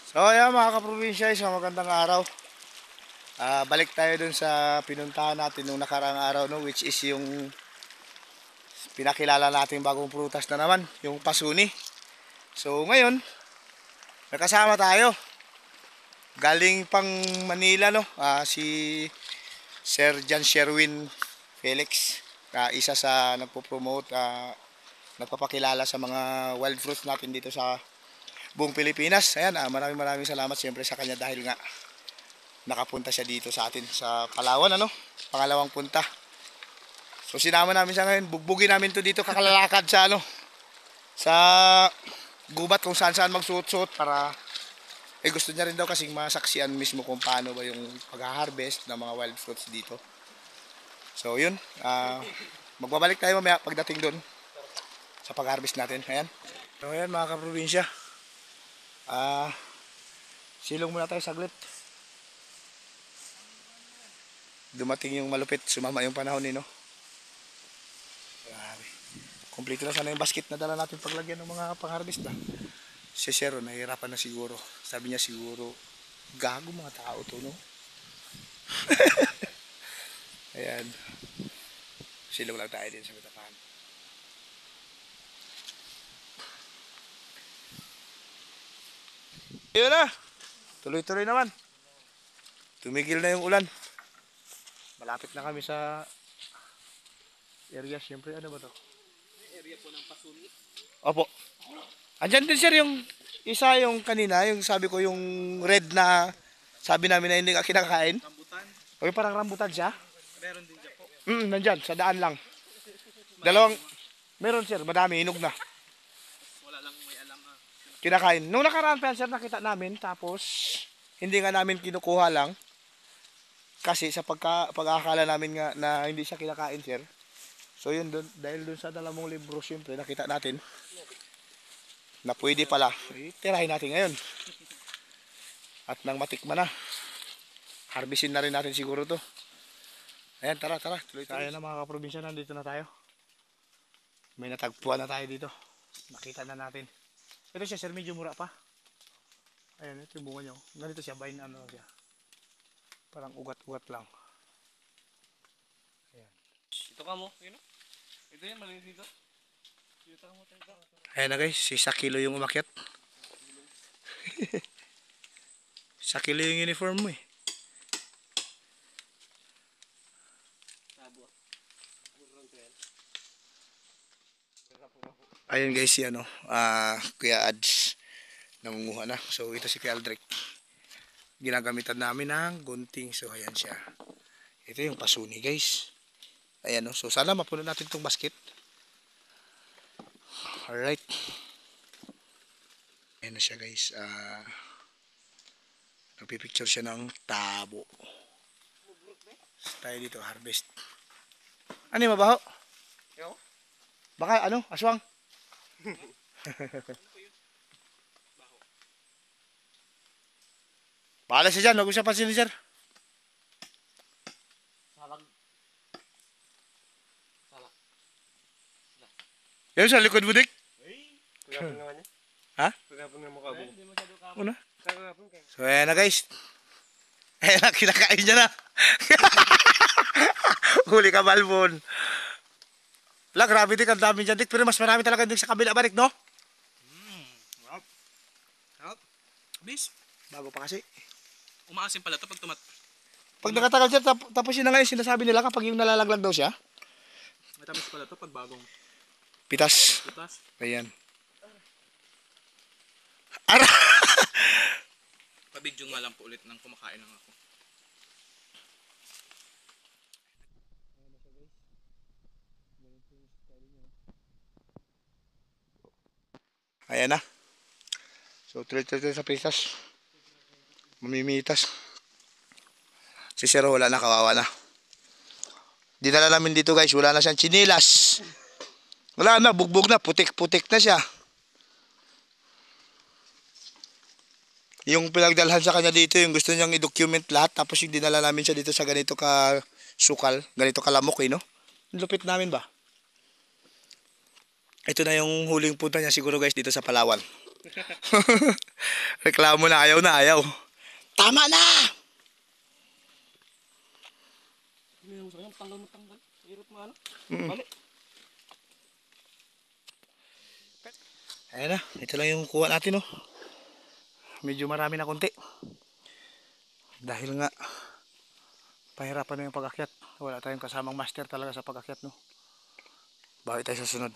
So ayan mga kaprobinsya, isang magandang araw. Balik tayo dun sa pinuntahan natin nung nakaraang araw, no, which is yung pinakilala natin bagong prutas na naman, yung pasuni. So ngayon, nakasama tayo. Galing pang Manila, no, si Sir John Sherwin Felix, isa sa nagpo-promote, nagpapakilala sa mga wild fruits natin dito sa buong Pilipinas. Ayan, maraming salamat siyempre sa kanya dahil nga nakapunta siya dito sa atin sa Palawan, ano? Pangalawang punta. So sinama namin siya ngayon, bugbugin namin to dito kakalalakad sa sa gubat kung saan magsuot-suot para gusto niya rin daw kasing masaksihan mismo kung paano ba yung pag-harvest ng mga wild fruits dito. So yun, magbabalik tayo mamaya pagdating doon sa pag-harvest natin. Ayan. So ayan mga kaprobinsya. Silong muna tayo saglit. Dumating yung malupit, sumama yung panahon no. Grabe. Kompleto na sana yung basket na dala natin paglagyan ng mga pang-harvest na. Si Sero, nahihirapan na siguro. Sabi niya siguro, gago mga tao to, no? Ayan. Silong lang tayo din sa matapahan. Ayun na. Tuloy-tuloy naman. Tumigil na yung ulan. Malapit na kami sa area. Siyempre, ano ba to? Area po ng pasuni. Opo. Andyan din sir yung isa yung kanina, yung sabi ko yung red na sabi namin na hindi ka kinakain. Rambutan. O parang rambutan siya. Meron din dyan po. Nandyan, sa daan lang. Dalawang, meron sir, madami, hinog na. Wala lang may alam na. Kinakain. Nung nakaraan pa yan sir, nakita namin, tapos hindi nga namin kinukuha lang. Kasi sa pag-aakala namin nga na hindi siya kinakain sir. So yun, dahil dun sa dalamong libro, siyempre, nakita natin na pwede pala. Tirahin natin ngayon. At nang matikman na, harvestin na rin natin siguro to. Ayan, tara. Tuloy tayo na mga kaprobinsya, nandito na tayo. May natagpuan na tayo dito. Nakita na natin. Ito siya, sir, medyo mura pa. Ayan, ito yung bunga niya. Ganito siya, bain ano siya. Parang ugat-ugat lang. Ayan. Ito ka mo. Yun o. Ito yan, malinis dito. Dito ka mo tayo. Ayan na guys, 1 kilo yung umakyat. 1 kilo yung uniform mo eh. Ayun guys, si Kuya Ads nangunguha na. So ito si Kuya Aldrich. Ginagamitan namin ng gunting. So ayan siya. Ito yung pasuni guys. Ayan no. So sana mapuno natin itong basket. Alright. Ayan na siya guys. Nagpipicture siya ng tabo. Tayo dito harvest. Ano yung mabaho? Yo? Baka ano? Aswang? Bahala siya dyan. Huwag mo siya pansinin sir. Salag. Yan sa likod mo dik. Kagapon naman niya. Ha? Kagapon nga mukha mo. Una? Kagapon kayo. So ayan na guys. Ayan na, kinakain niya na. Huli ka balbon. Wala, grabe dik. Ang dami dyan dik. Pero mas marami talaga dik sa kabila balik, no? Sarap. Bis. Bago pa kasi. Umaasim pala ito pag Pag nakatagal siya, tapos yun na nga yung sinasabi nila kapag yung nalalaglag daw siya. matamis pala ito pag bagong Pitas. pitas. Ayan. Ara! Pabidyo nga lang po ulit nang kumakain lang ako. Ayan na. So, tuloy-tuloy sa pitas. Mamimitas. Si Sero wala na, kawawa na. Dinala namin dito guys, wala na siyang chinilas. Wala na, bugbog na, putik-putik na siya. Yung pinagdalhan sa kanya dito, yung gusto niyang i-document lahat, tapos yung dinala namin siya dito sa ganito ka sukal, ganito kalamok no? Lupit namin ba? Ito na yung huling punta niya siguro guys dito sa Palawan. Reklamo na ayaw na ayaw. Tama na! Hindi mo sayang, tanggal. Hirap maano. Mm. Balik. Ayan na, ito lang yung kuha natin, oh. Medyo marami na konti. Dahil nga, pahirapan na yung pag-akyat. Wala tayong kasamang master talaga sa pag-akyat, no. Bawi tayo sa sunod.